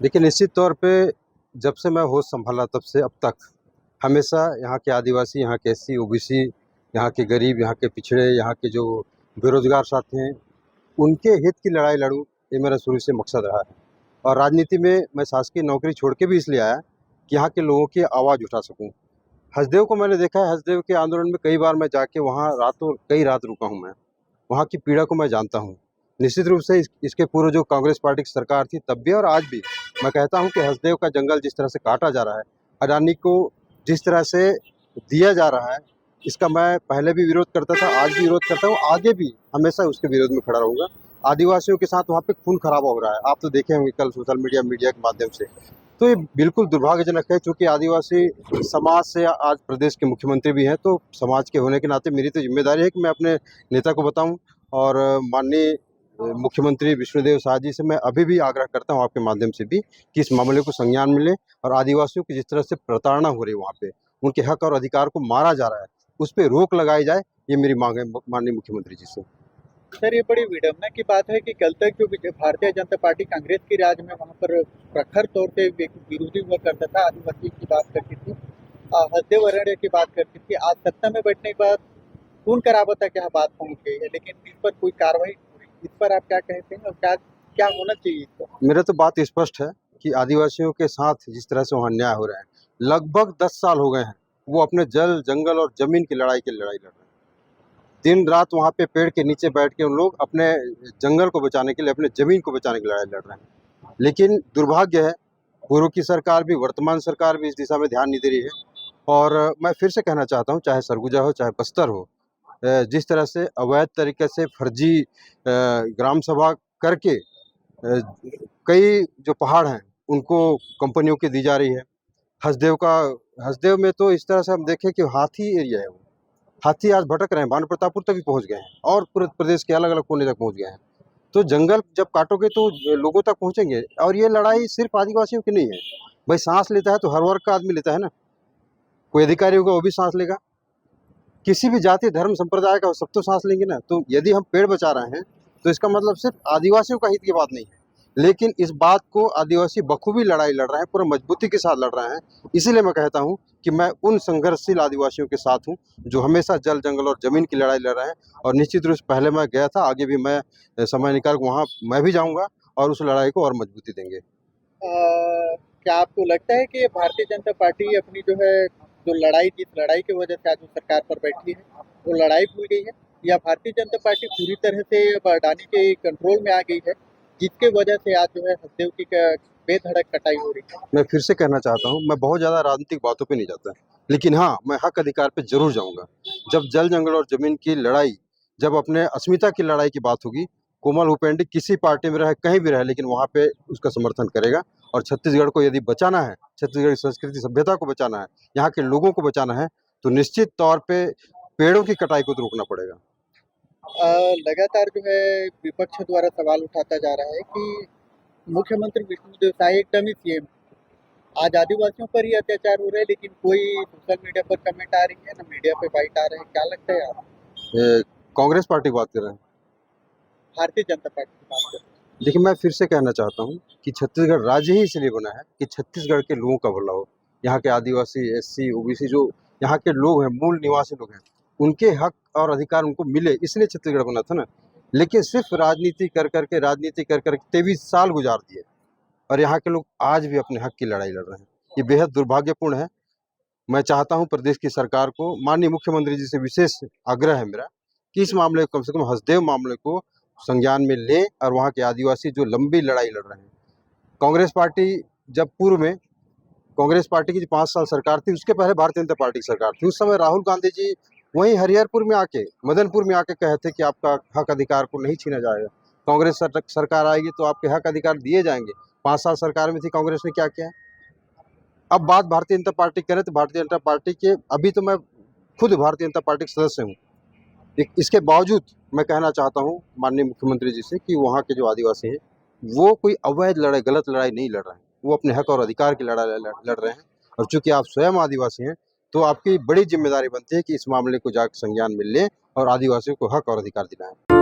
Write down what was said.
देखिए, निश्चित तौर पे जब से मैं होश संभाला तब से अब तक हमेशा यहाँ के आदिवासी, यहाँ के एससी, ओबीसी, यहाँ के गरीब, यहाँ के पिछड़े, यहाँ के जो बेरोजगार साथी हैं, उनके हित की लड़ाई लड़ूँ, ये मेरा शुरू से मकसद रहा है। और राजनीति में मैं शासकीय नौकरी छोड़ के भी इसलिए आया कि यहाँ के लोगों की आवाज़ उठा सकूँ। हसदेव को मैंने देखा है, हसदेव के आंदोलन में कई बार मैं जाके वहाँ कई रात रुका हूँ मैं। वहाँ की पीड़ा को मैं जानता हूँ। निश्चित रूप से इसके पूर्व जो कांग्रेस पार्टी की सरकार थी तब भी और आज भी मैं कहता हूँ कि हसदेव का जंगल जिस तरह से काटा जा रहा है, अडानी को जिस तरह से दिया जा रहा है, इसका मैं पहले भी विरोध करता था, आज भी विरोध करता हूँ, आगे भी हमेशा उसके विरोध में खड़ा रहूँगा। आदिवासियों के साथ वहाँ पे खून खराबा हो रहा है, आप तो देखे होंगे कल सोशल मीडिया के माध्यम से। तो ये बिल्कुल दुर्भाग्यजनक है, चूँकि आदिवासी समाज से आज प्रदेश के मुख्यमंत्री भी हैं, तो समाज के होने के नाते मेरी तो जिम्मेदारी है कि मैं अपने नेता को बताऊं। और माननीय मुख्यमंत्री विष्णुदेव साय जी से मैं अभी भी आग्रह करता हूं आपके माध्यम से भी कि इस मामले को संज्ञान मिले और आदिवासियों की जिस तरह से प्रताड़ना हो रही है, वहाँ पे उनके हक और अधिकार को मारा जा रहा है, उस पर रोक लगाई जाए, ये मेरी मांग है माननीय मुख्यमंत्री जी से। सर, ये बड़ी विडंबना की बात है कि कल तक जो भारतीय जनता पार्टी कांग्रेस की राज में वहाँ पर प्रखर तौर पे विरोधी हुआ करता था, आदिवासी की बात करती थी, हसदेव अरण्य की बात करती थी। आज सत्ता में बैठने के बाद खून खराबा तक यहाँ बात पहुँच गई है, लेकिन इस पर कोई कार्रवाई नहीं हो रही। इस पर आप क्या कहते हैं और क्या क्या होना चाहिए इस पर? मेरा तो बात स्पष्ट है कि आदिवासियों के साथ जिस तरह से वहाँ अन्याय हो रहा है, लगभग 10 साल हो गए हैं, वो अपने जल, जंगल और जमीन की लड़ाई लड़ रहे हैं। दिन रात वहाँ पे पेड़ के नीचे बैठ के उन लोग अपने जंगल को बचाने के लिए, अपने जमीन को बचाने की लड़ाई लड़ रहे हैं। लेकिन दुर्भाग्य है, पूर्व की सरकार भी, वर्तमान सरकार भी इस दिशा में ध्यान नहीं दे रही है। और मैं फिर से कहना चाहता हूँ, चाहे सरगुजा हो, चाहे बस्तर हो, जिस तरह से अवैध तरीके से फर्जी ग्राम सभा करके कई जो पहाड़ हैं उनको कंपनियों की दी जा रही है। हसदेव में तो इस तरह से हम देखें कि हाथी एरिया है, वो हाथी आज भटक रहे हैं, भानु प्रतापपुर तक भी पहुंच गए हैं और पूरे प्रदेश के अलग अलग कोने तक पहुंच गए हैं। तो जंगल जब काटोगे तो लोगों तक पहुंचेंगे। और ये लड़ाई सिर्फ आदिवासियों की नहीं है भाई, सांस लेता है तो हर वर्ग का आदमी लेता है ना, कोई अधिकारी होगा वो भी सांस लेगा, किसी भी जाति धर्म संप्रदाय का सब तो सांस लेंगे ना। तो यदि हम पेड़ बचा रहे हैं तो इसका मतलब सिर्फ आदिवासियों का हित की बात नहीं है, लेकिन इस बात को आदिवासी बखूबी लड़ाई लड़ रहे हैं, पूरा मजबूती के साथ लड़ रहे हैं। इसीलिए मैं कहता हूं कि मैं उन संघर्षशील आदिवासियों के साथ हूं जो हमेशा जल, जंगल और जमीन की लड़ाई लड़ रहे हैं। और निश्चित रूप से पहले मैं गया था, आगे भी मैं समय निकाल वहाँ मैं भी जाऊँगा और उस लड़ाई को और मजबूती देंगे। क्या आपको लगता है कि भारतीय जनता पार्टी अपनी जो है जिस लड़ाई की वजह से आज वो सरकार पर बैठी है, वो लड़ाई भूल गई है, या भारतीय जनता पार्टी पूरी तरह से अब अडानी के कंट्रोल में आ गई है, जिसके वजह से आज जो है हसदेव की बेधड़क कटाई हो रही है? मैं फिर से कहना चाहता हूँ, मैं बहुत ज़्यादा राजनीतिक बातों पे नहीं जाता, लेकिन हाँ, मैं हक अधिकार पे जरूर जाऊँगा। जब जल, जंगल और ज़मीन की लड़ाई, जब अपने अस्मिता की लड़ाई की बात होगी, कोमल हुपेंडी किसी पार्टी में रहे, कहीं भी रहे, लेकिन वहाँ पे उसका समर्थन करेगा। और छत्तीसगढ़ को यदि बचाना है, छत्तीसगढ़ की संस्कृति सभ्यता को बचाना है, यहाँ के लोगों को बचाना है, तो निश्चित तौर पे पेड़ों की कटाई को तो रोकना पड़ेगा। लगातार जो है विपक्ष द्वारा सवाल उठाता जा रहा है कि मुख्यमंत्री विष्णुदेव साय एक डमी सीएम, आज आदिवासियों पर ही अत्याचार हो रहा है, लेकिन कोई सोशल मीडिया पर कमेंट आ रही है ना, मीडिया पे बाइट आ रहे हैं। क्या लगता है आप? कांग्रेस पार्टी की बात कर रहे हैं? भारतीय जनता पार्टी की बात कर? देखिए, मैं फिर से कहना चाहता हूँ कि छत्तीसगढ़ राज्य ही इसलिए बना है कि छत्तीसगढ़ के लोगों का भला हो। यहाँ के आदिवासी, एससी, ओबीसी जो यहाँ के लोग हैं, मूल निवासी लोग हैं, उनके हक और अधिकार उनको मिले, इसलिए छत्तीसगढ़ बना था ना। लेकिन सिर्फ राजनीति कर करके 23 साल गुजार दिए और यहाँ के लोग आज भी अपने हक की लड़ाई लड़ रहे हैं। ये बेहद दुर्भाग्यपूर्ण है। मैं चाहता हूँ प्रदेश की सरकार को, माननीय मुख्यमंत्री जी से विशेष आग्रह है मेरा कि इस मामले को, कम से कम हसदेव मामले को संज्ञान में ले और वहाँ के आदिवासी जो लंबी लड़ाई लड़ रहे हैं। कांग्रेस पार्टी जब पूर्व में, कांग्रेस पार्टी की जो 5 साल सरकार थी, उसके पहले भारतीय जनता पार्टी की सरकार थी, उस समय राहुल गांधी जी वहीं हरिहरपुर में आके, मदनपुर में आके कहे थे कि आपका हक अधिकार को नहीं छीना जाएगा, कांग्रेस सरकार आएगी तो आपके हक अधिकार दिए जाएंगे। 5 साल सरकार में थी कांग्रेस ने, क्या किया? अब बात भारतीय जनता पार्टी करें तो भारतीय जनता पार्टी के, अभी तो मैं खुद भारतीय जनता पार्टी के सदस्य हूँ, इसके बावजूद मैं कहना चाहता हूँ माननीय मुख्यमंत्री जी से कि वहाँ के जो आदिवासी हैं वो कोई अवैध लड़ाई, गलत लड़ाई नहीं लड़ रहे हैं, वो अपने हक और अधिकार की लड़ाई लड़ रहे हैं। और चूंकि आप स्वयं आदिवासी हैं तो आपकी बड़ी जिम्मेदारी बनती है कि इस मामले को जाकर संज्ञान में लें और आदिवासियों को हक और अधिकार दिलाएं।